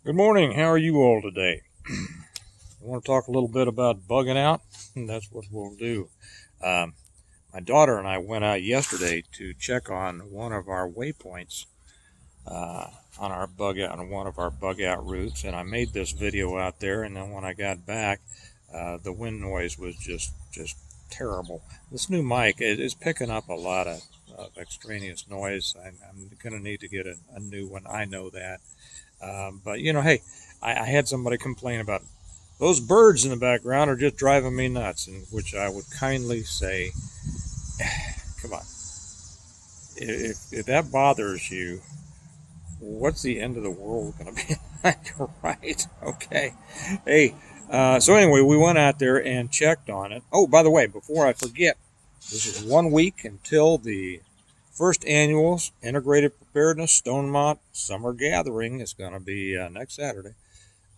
Good morning. How are you all today? I want to talk a little bit about bugging out, and that's what we'll do. Um, my daughter and I went out yesterday to check on one of our waypoints on our bug out on one of our bug out routes, and I made this video out there. And then when I got back, the wind noise was just terrible. This new mic is picking up a lot of extraneous noise. I'm going to need to get a new one. I know that. But hey, I had somebody complain about those birds in the background are just driving me nuts, in which I would kindly say, come on, if that bothers you, what's the end of the world going to be like, right? Okay. Hey, so anyway, we went out there and checked on it. Oh, by the way, before I forget, this is 1 week until the first annual Integrated Preparedness Stonemont Summer Gathering is going to be next Saturday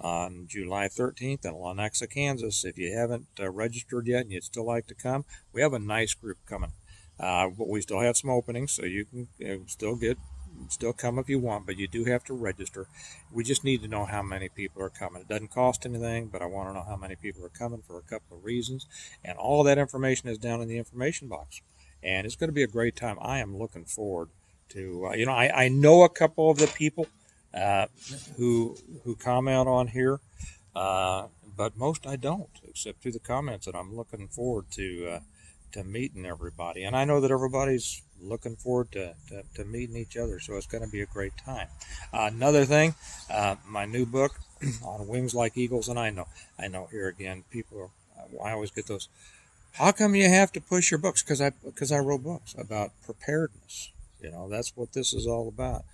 on July 13th in Lenexa, Kansas. If you haven't registered yet and you'd still like to come, we have a nice group coming. But we still have some openings, so you can still come if you want, but you do have to register. We just need to know how many people are coming. It doesn't cost anything, but I want to know how many people are coming for a couple of reasons. And all of that information is down in the information box. And it's going to be a great time. I am looking forward to, I know a couple of the people uh, who comment on here, but most I don't, except through the comments. And I'm looking forward to meeting everybody. And I know that everybody's looking forward to meeting each other. So it's going to be a great time. Another thing, my new book on wings like eagles. And I know here again, people, I always get those. How come you have to push your books? Because I wrote books about preparedness. That's what this is all about.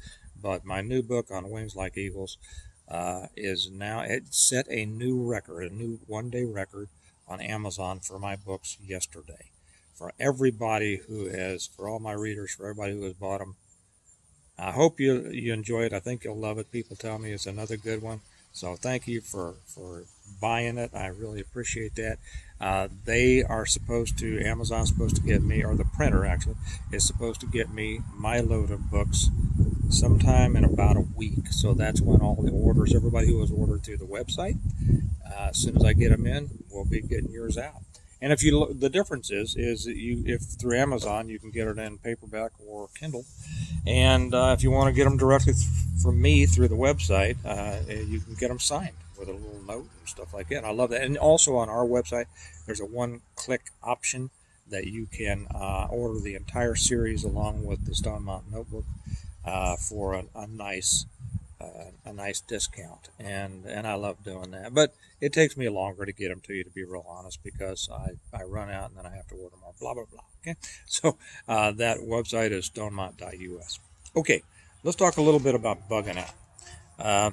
But my new book on wings like eagles is now, it set a new record, a new 1 day record on Amazon for my books yesterday. For everybody for all my readers, for everybody who has bought them, I hope you enjoy it. I think you'll love it. People tell me it's another good one. So thank you for buying it. I really appreciate that. Amazon's supposed to get me, or the printer actually, is supposed to get me my load of books sometime in about a week. So that's when all the orders, everybody who has ordered through the website, as soon as I get them in, we'll be getting yours out. And if you look, the difference is that if through Amazon you can get it in paperback or Kindle, and if you want to get them directly from me through the website, you can get them signed with a little note and stuff like that. And I love that. And also on our website, there's a one-click option that you can order the entire series along with the Stone Mountain Notebook for a nice discount, and I love doing that. But it takes me longer to get them to you, to be real honest, because I run out and then I have to order more. Blah blah blah. Okay, so that website is stonemont.us. Okay, let's talk a little bit about bugging out. Uh,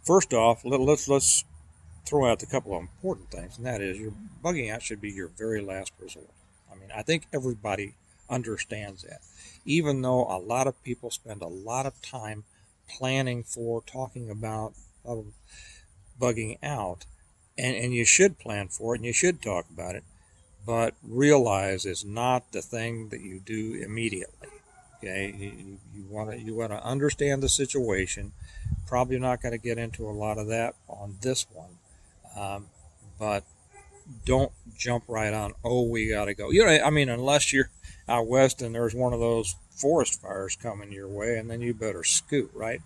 First off, let's throw out a couple of important things, and that is your bugging out should be your very last resort. I mean, I think everybody understands that, even though a lot of people spend a lot of time planning for talking about bugging out, and you should plan for it and you should talk about it, but realize it's not the thing that you do immediately. Okay, you want to understand the situation. Probably not going to get into a lot of that on this one, but don't jump right on. Oh, we got to go. I mean, unless you're out west and there's one of those forest fires coming your way, and then you better scoot, right?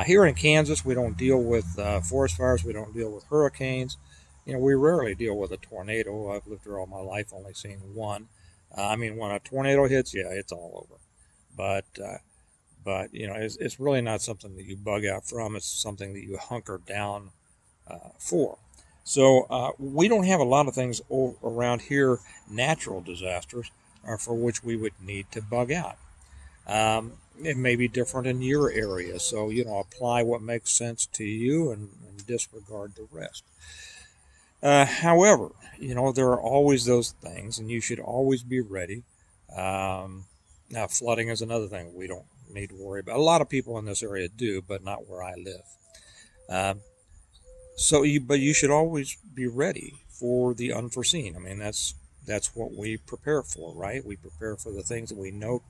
Here in Kansas, we don't deal with forest fires. We don't deal with hurricanes. We rarely deal with a tornado. I've lived here all my life, only seen one. I mean, when a tornado hits, yeah, it's all over. But it's really not something that you bug out from. It's something that you hunker down for. So we don't have a lot of things around here, natural disasters, for which we would need to bug out. It may be different in your area, so apply what makes sense to you and disregard the rest. However, there are always those things, and you should always be ready. Now, flooding is another thing we don't need to worry about. A lot of people in this area do, but not where I live. Um, but you should always be ready for the unforeseen. I mean, that's what we prepare for, right? We prepare for the things that we know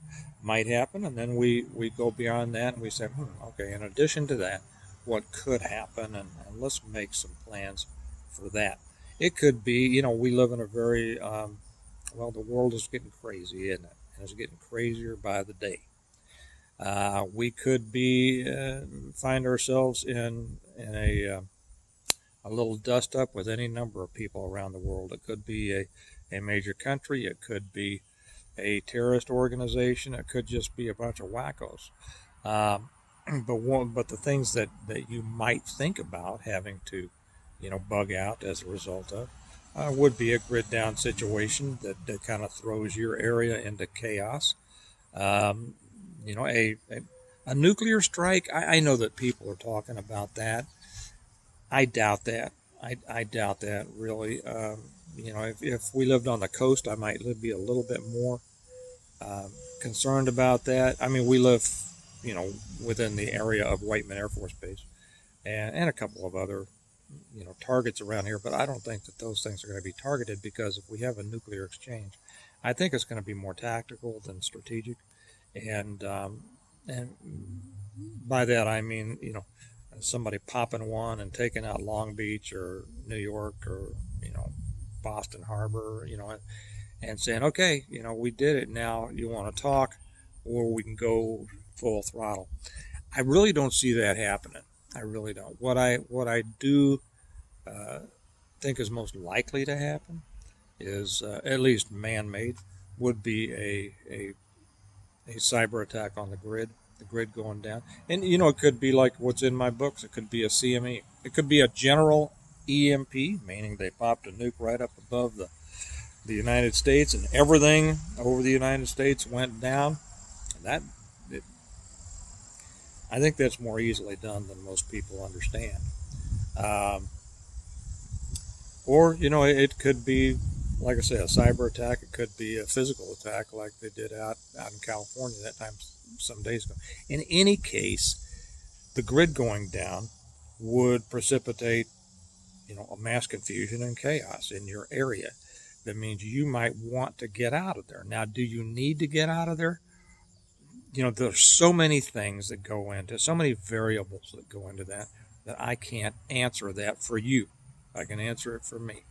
might happen, and then we go beyond that and we say, okay, in addition to that, what could happen, and let's make some plans for that. It could be, we live in a very, well, the world is getting crazy, isn't it? And it's getting crazier by the day. We could be find ourselves in a little dust up with any number of people around the world. It could be a major country. It could be a terrorist organization. It could just be a bunch of wackos. Um, but the things that you might think about having to, bug out as a result of, would be a grid down situation that kind of throws your area into chaos. Um, a nuclear strike. I know that people are talking about that. I doubt that. I doubt that really. If we lived on the coast, I might be a little bit more um, concerned about that. I mean, we live, within the area of Whiteman Air Force Base and a couple of other, targets around here, but I don't think that those things are going to be targeted because if we have a nuclear exchange, I think it's going to be more tactical than strategic, and by that I mean, somebody popping one and taking out Long Beach or New York or Boston Harbor, and saying, okay, we did it. Now you want to talk, or we can go full throttle. I really don't see that happening. I really don't. What I do uh, think is most likely to happen is, at least man-made, would be a cyber attack on the grid going down. And it could be like what's in my books. It could be a CME. It could be a general EMP, meaning they popped a nuke right up above the United States, and everything over the United States went down. And it, I think that's more easily done than most people understand. Um, or it could be, like I say, a cyber attack. It could be a physical attack, like they did out in California that time some days ago. In any case, the grid going down would precipitate, a mass confusion and chaos in your area. That means you might want to get out of there. Now, do you need to get out of there? There's so many things that go into, so many variables that go into that I can't answer that for you. I can answer it for me.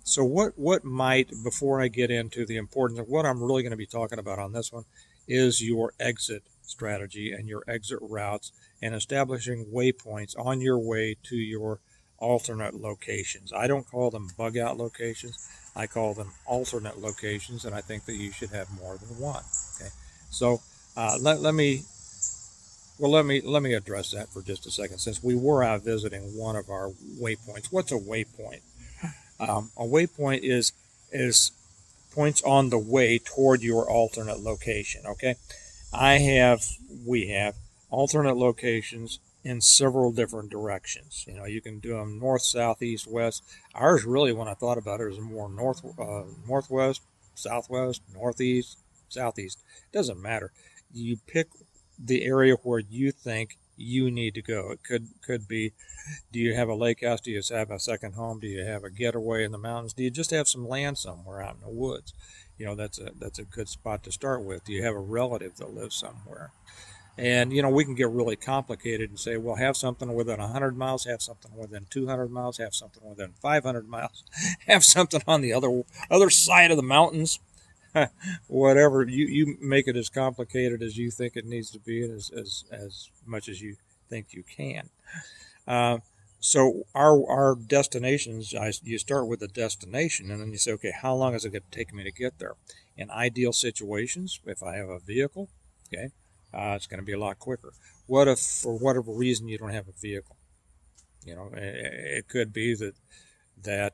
So what might, before I get into the importance of what I'm really going to be talking about on this one, is your exit strategy and your exit routes and establishing waypoints on your way to your alternate locations. I don't call them bug out locations. I call them alternate locations, and I think that you should have more than one. Okay, so let me address that for just a second. Since we were out visiting one of our waypoints, what's a waypoint? A waypoint is points on the way toward your alternate location. Okay, we have alternate locations in several different directions. You can do them north, south, east, west. Ours really, when I thought about it, is more northwest, southwest, northeast, southeast. It doesn't matter. You pick the area where you think you need to go. It could be, do you have a lake house? Do you have a second home? Do you have a getaway in the mountains? Do you just have some land somewhere out in the woods? That's a good spot to start with. Do you have a relative that lives somewhere? And we can get really complicated and say, well, have something within 100 miles, have something within 200 miles, have something within 500 miles, have something on the other side of the mountains. Whatever, you make it as complicated as you think it needs to be, and as much as you think you can. So our destinations, you start with the destination, and then you say, okay, how long is it going to take me to get there? In ideal situations, if I have a vehicle, okay, it's going to be a lot quicker. What if, for whatever reason, you don't have a vehicle? It could be that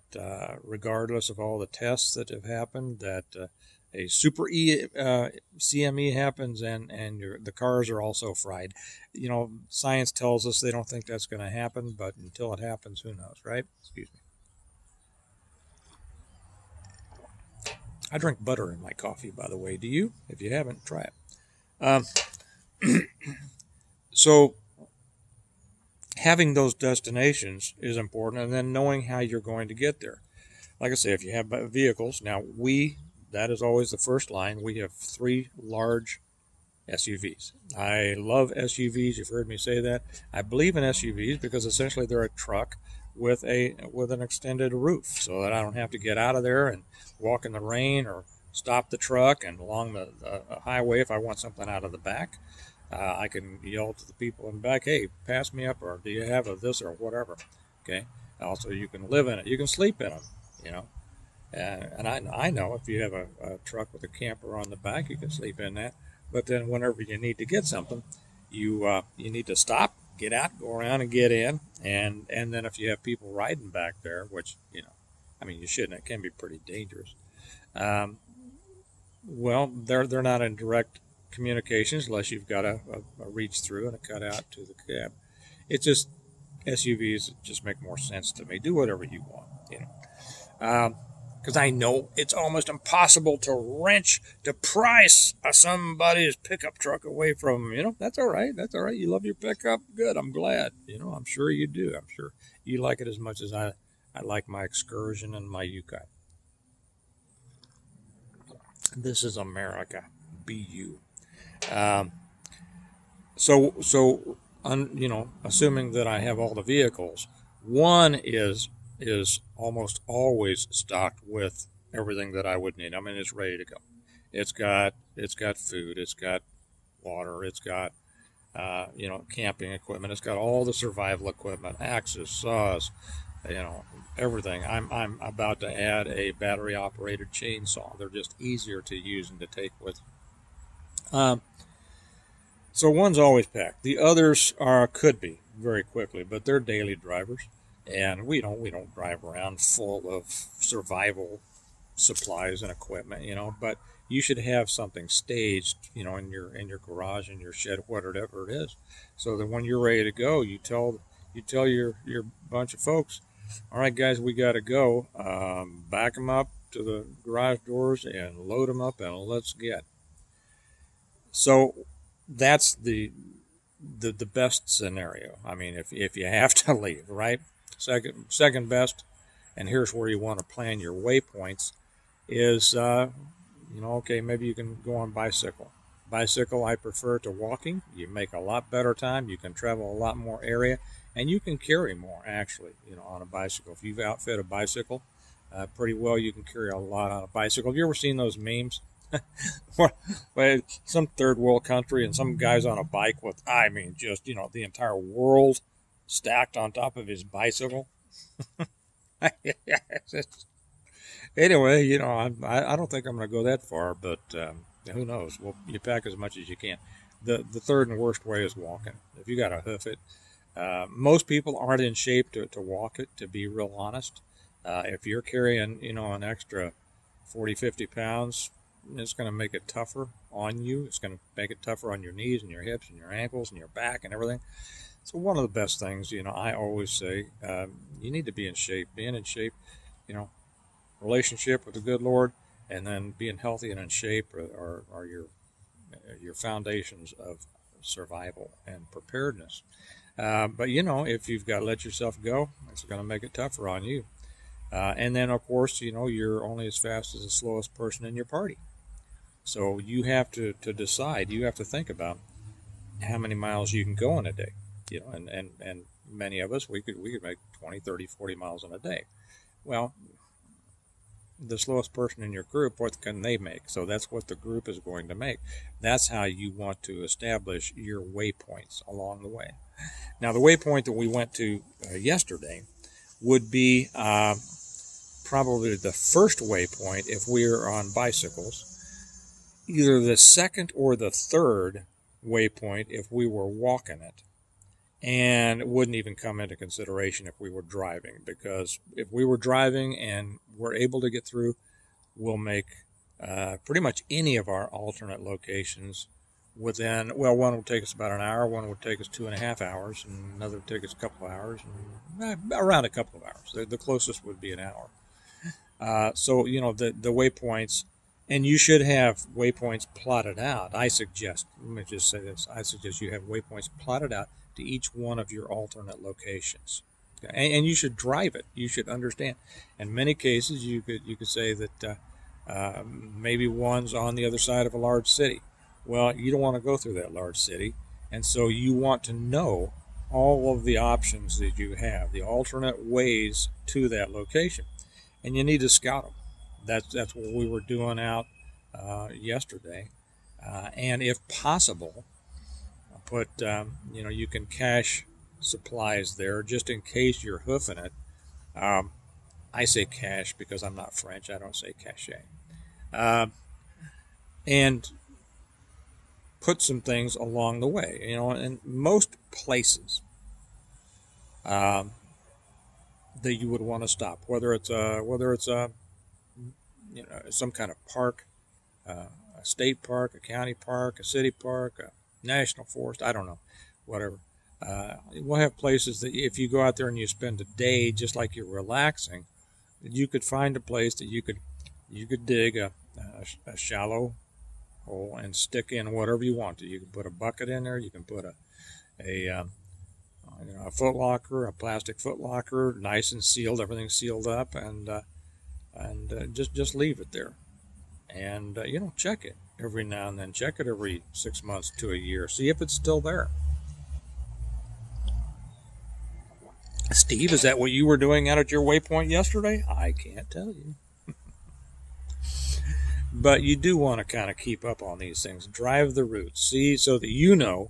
regardless of all the tests that have happened, that a super CME happens, and the cars are also fried. Science tells us they don't think that's going to happen, but until it happens, who knows, right? Excuse me. I drink butter in my coffee, by the way. Do you? If you haven't, try it. Um, so having those destinations is important, and then knowing how you're going to get there. Like I say, if you have vehicles, now that is always the first line. We have 3 large SUVs. I love SUVs. You've heard me say that. I believe in SUVs because essentially they're a truck with an extended roof, so that I don't have to get out of there and walk in the rain or stop the truck and along the highway if I want something out of the back. I can yell to the people in the back, "Hey, pass me up," or "Do you have a this or whatever?" Okay. Also, you can live in it. You can sleep in them. You know. And I know if you have a truck with a camper on the back, you can sleep in that. But then whenever you need to get something, you need to stop, get out, go around and get in. And then if you have people riding back there, which, I mean, you shouldn't. It can be pretty dangerous. Um, well, they're not in direct communications unless you've got a reach through and a cutout to the cab. It's just SUVs just make more sense to me. Do whatever you want. Because I know it's almost impossible to price somebody's pickup truck away from them. That's all right. That's all right. You love your pickup. Good. I'm glad. I'm sure you do. I'm sure you like it as much as I like my Excursion and my Yukon. This is America. Be you. Um, assuming that I have all the vehicles, one is almost always stocked with everything that I would need. I mean, it's ready to go. It's got food. It's got water. It's got camping equipment. It's got all the survival equipment, axes, saws, everything. I'm about to add a battery operated chainsaw. They're just easier to use and to take with. Um, so one's always packed. The others could be very quickly, but they're daily drivers, and we don't drive around full of survival supplies and equipment, But you should have something staged, in your garage, in your shed, whatever it is, so that when you're ready to go, you tell your bunch of folks, all right, guys, we got to go. Back them up to the garage doors and load them up, and let's get. So that's the best scenario. I mean, if you have to leave, right? Second best, and here's where you want to plan your waypoints is, okay, maybe you can go on bicycle. Bicycle, I prefer to walking. You make a lot better time. You can travel a lot more area, and you can carry more actually, on a bicycle. If you've outfit a bicycle pretty well, you can carry a lot on a bicycle. Have you ever seen those memes? Where some third world country and some guy's on a bike with, I mean, just, the entire world stacked on top of his bicycle. Anyway, I don't think I'm going to go that far, but who knows? Well, you pack as much as you can. The third and worst way is walking. If you got to hoof it, most people aren't in shape to walk it, to be real honest. If you're carrying, an extra 40, 50 pounds, it's going to make it tougher on you. It's going to make it tougher on your knees and your hips and your ankles and your back and everything. So one of the best things, I always say, you need to be in shape. Being in shape, relationship with the good Lord, and then being healthy and in shape are your foundations of survival and preparedness. But if you've got to let yourself go, it's going to make it tougher on you. And then, of course, you're only as fast as the slowest person in your party. So you have to decide. You have to think about how many miles you can go in a day. And many of us, we could make 20, 30, 40 miles in a day. Well, the slowest person in your group, what can they make? So that's what the group is going to make. That's how you want to establish your waypoints along the way. Now, the waypoint that we went to yesterday would be probably the first waypoint if we are on bicycles, either the second or the third waypoint if we were walking it, and it wouldn't even come into consideration if we were driving, because if we were driving and we're able to get through, we'll make pretty much any of our alternate locations within, well, one will take us about an hour, one would take us 2.5 hours, and another would take us a couple of hours, and around a couple of hours. The closest would be an hour. So, the waypoints, and you should have waypoints plotted out. Let me just say this, I suggest you have waypoints plotted out to each one of your alternate locations. Okay? And you should drive it. You should understand. In many cases, you could say that maybe one's on the other side of a large city. Well, you don't want to go through that large city, and so you want to know all of the options that you have, the alternate ways to that location, and you need to scout them. That's what we were doing out yesterday, and if possible, put you can cache supplies there just in case you're hoofing it. Um, I say cache because I'm not French. I don't say cache. Uh, and put some things along the way. In most places um, that you would want to stop, whether it's some kind of park, a state park, a county park, a city park, a national forest. I don't know, whatever. We'll have places that if you go out there and you spend a day just like you're relaxing, you could find a place that you could dig a shallow hole and stick in whatever you want to. You can put a bucket in there. You can put a foot locker, a plastic foot locker, nice and sealed. Everything's sealed up, and just leave it there. And check it every now and then. Check it every 6 months to a year. See if it's still there. Steve, is that what you were doing out at your waypoint yesterday? I can't tell you. But you do want to kind of keep up on these things. Drive the routes. See, so that you know.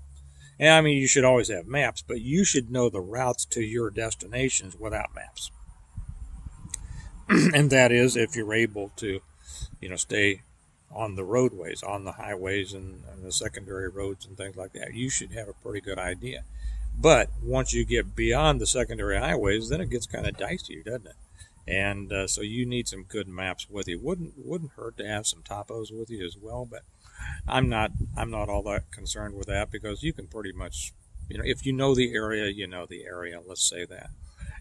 And I mean, you should always have maps, but you should know the routes to your destinations without maps. And that is if you're able to, stay on the roadways, on the highways and the secondary roads and things like that. You should have a pretty good idea. But once you get beyond the secondary highways, then it gets kind of dicey, doesn't it? And so you need some good maps with you. Wouldn't hurt to have some topos with you as well. But I'm not all that concerned with that because you can pretty much, if you know the area, you know the area. Let's say that.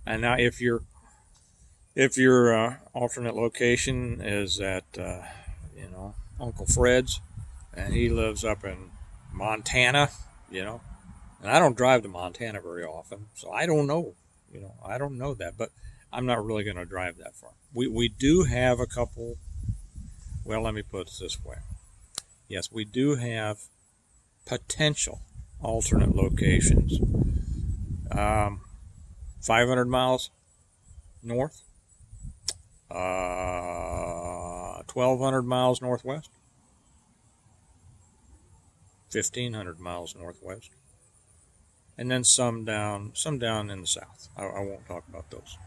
And now if your alternate location is at Uncle Fred's, and he lives up in Montana, and I don't drive to Montana very often, so I don't know. I don't know that, but I'm not really going to drive that far. We do have a couple. Well, let me put it this way. Yes, we do have potential alternate locations. 500 miles north, 1,200 miles northwest, 1,500 miles northwest, and then some down in the south. I won't talk about those.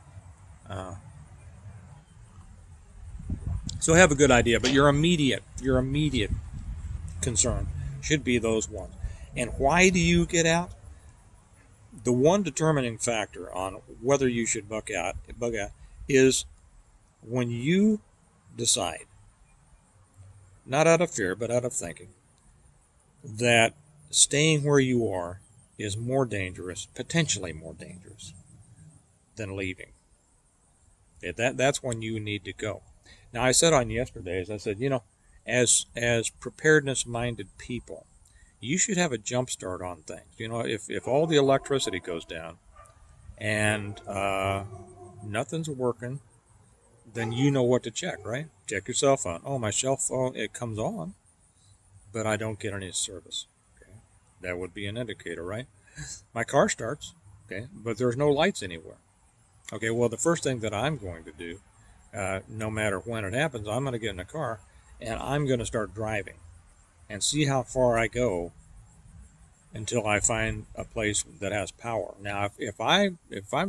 So have a good idea, but your immediate concern should be those ones. And why do you get out? The one determining factor on whether you should bug out is when you decide, not out of fear, but out of thinking, that staying where you are is more dangerous, potentially more dangerous, than leaving. That's when you need to go. Now, I said on yesterday's, I said, as preparedness-minded people, you should have a jump start on things. If all the electricity goes down and nothing's working, then you know what to check, right? Check your cell phone. Oh, my cell phone, it comes on, but I don't get any service. Okay, that would be an indicator, right? My car starts, okay, but there's no lights anywhere. Okay, well, the first thing that I'm going to do, no matter when it happens, I'm going to get in the car and I'm going to start driving and see how far I go until I find a place that has power. Now, if I'm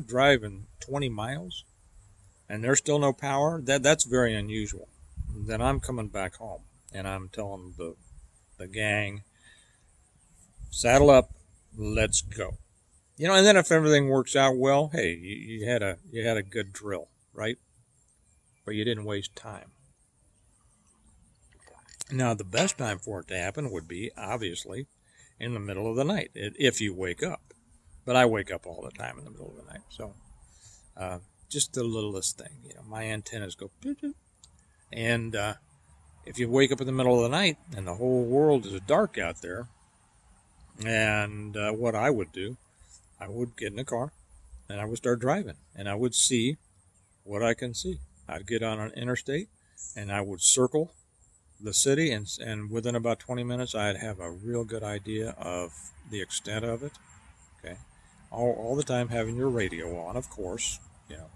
driving 20 miles and there's still no power, that's very unusual. Then I'm coming back home and I'm telling the gang, saddle up, let's go. And then if everything works out well, hey, you had a good drill, right? But you didn't waste time. Now, the best time for it to happen would be, obviously, in the middle of the night, if you wake up. But I wake up all the time in the middle of the night. So, just the littlest thing. My antennas go, and if you wake up in the middle of the night and the whole world is dark out there, and what I would do, I would get in a car, and I would start driving, and I would see what I can see. I'd get on an interstate, and I would circle the city, and within about 20 minutes, I'd have a real good idea of the extent of it. Okay, all the time having your radio on, of course. You know,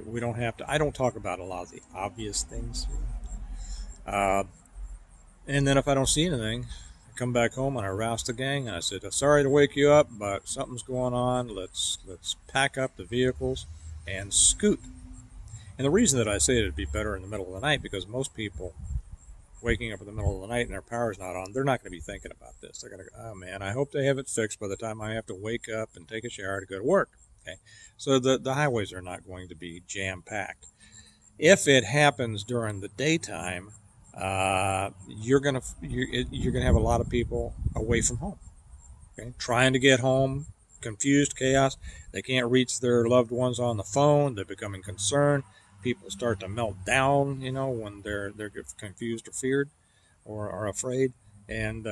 we don't have to. I don't talk about a lot of the obvious things. And then if I don't see anything, I come back home and I rouse the gang and I said, "Sorry to wake you up, but something's going on. Let's pack up the vehicles and scoot." And the reason that I say it'd be better in the middle of the night, because most people waking up in the middle of the night and their power's not on, they're not going to be thinking about this. They're going to go, "Oh man, I hope they have it fixed by the time I have to wake up and take a shower to go to work." Okay, so the highways are not going to be jam packed. If it happens during the daytime, you're gonna have a lot of people away from home, okay, trying to get home, confused, chaos. They can't reach their loved ones on the phone. They're becoming concerned. People start to melt down, when they're confused or feared or are afraid, and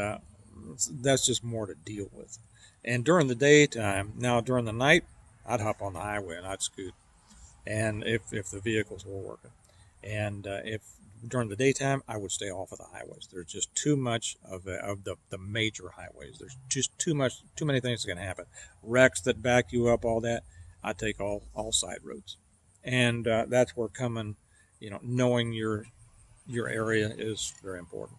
that's just more to deal with. And during the daytime, now during the night, I'd hop on the highway and I'd scoot, and if the vehicles were working, and if during the daytime, I would stay off of the highways. There's just too much of the major highways. There's just too many things that can happen. Wrecks that back you up, all that. I take all side roads, and that's where coming, knowing your area is very important.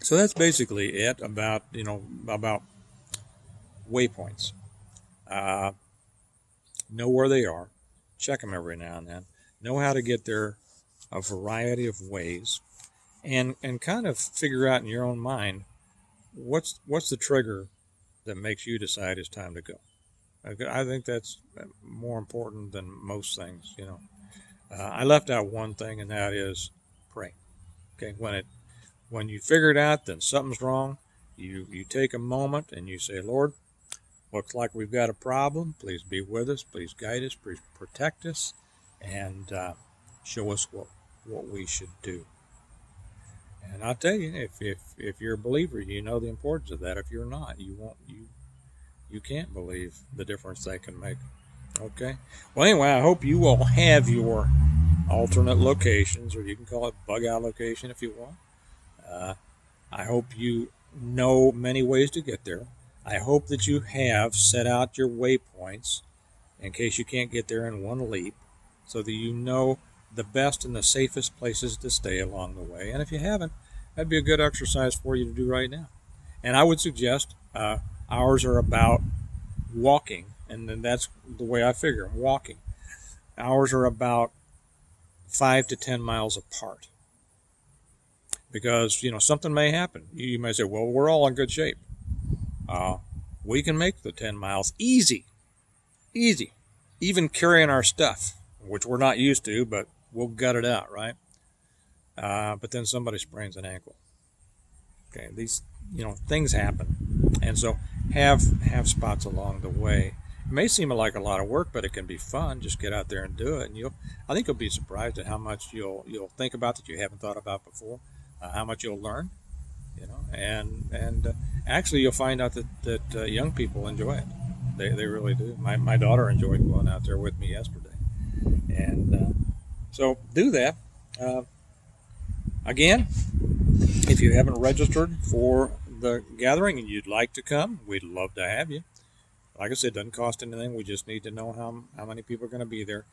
So that's basically it about waypoints. Know where they are, check them every now and then. Know how to get there a variety of ways, and kind of figure out in your own mind what's the trigger that makes you decide it's time to go. I think that's more important than most things. I left out one thing, and that is pray. Okay, when you figure it out, then something's wrong. You take a moment and you say, "Lord, looks like we've got a problem. Please be with us. Please guide us. Please protect us, and show us what we should do." And I'll tell you, if you're a believer, you know the importance of that. If you're not, you can't believe the difference they can make. Okay. Well, anyway, I hope you all have your alternate locations, or you can call it bug out location if you want. I hope you know many ways to get there. I hope that you have set out your waypoints in case you can't get there in one leap, so that you know the best and the safest places to stay along the way. And if you haven't, that'd be a good exercise for you to do right now. And I would suggest ours are about walking, and then that's the way I figure them, walking. Ours are about 5 to 10 miles apart, because something may happen. You may say, "Well, we're all in good shape." We can make the 10 miles easy, even carrying our stuff, which we're not used to, but we'll gut it out, right? But then somebody sprains an ankle. Okay, these things happen, and so have spots along the way. It may seem like a lot of work, but it can be fun. Just get out there and do it, and I think you'll be surprised at how much you'll think about that you haven't thought about before. How much you'll learn, and actually you'll find out that young people enjoy it. They really do. My daughter enjoyed going out there with me yesterday, and so do that. Again, if you haven't registered for the gathering and you'd like to come, we'd love to have you. Like I said, it doesn't cost anything. We just need to know how many people are going to be there.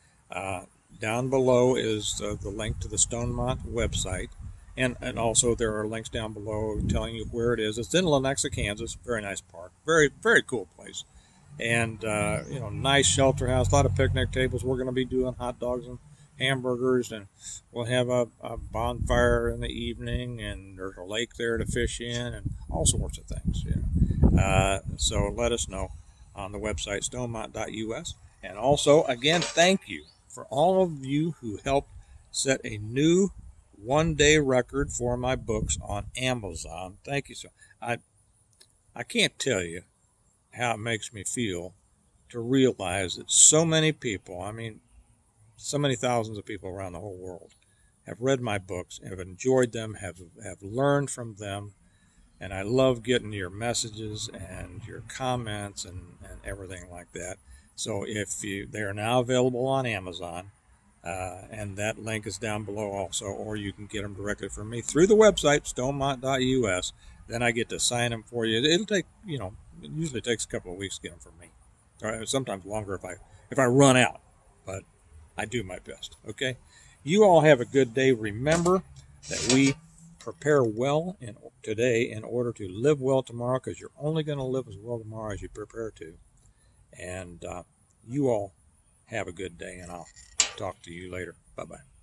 Down below is the link to the Stonemont website. And also there are links down below telling you where it is. It's in Lenexa, Kansas. Very nice park. Very, very cool place. And, nice shelter house. A lot of picnic tables. We're going to be doing hot dogs and hamburgers. And we'll have a bonfire in the evening. And there's a lake there to fish in. And all sorts of things. So let us know on the website, stonemont.us. And also, again, thank you for all of you who helped set a new one-day record for my books on Amazon. Thank you. So I can't tell you how it makes me feel to realize that so many people, so many thousands of people around the whole world have read my books, have enjoyed them, have learned from them, and I love getting your messages and your comments and everything like that. So if they are now available on Amazon, and that link is down below also, or you can get them directly from me through the website, stonemont.us. Then I get to sign them for you. It'll take, it usually takes a couple of weeks to get them from me, or sometimes longer if I run out, but I do my best. Okay, you all have a good day. Remember that we prepare well today in order to live well tomorrow, because you're only going to live as well tomorrow as you prepare to. And you all have a good day, and I'll talk to you later. Bye-bye.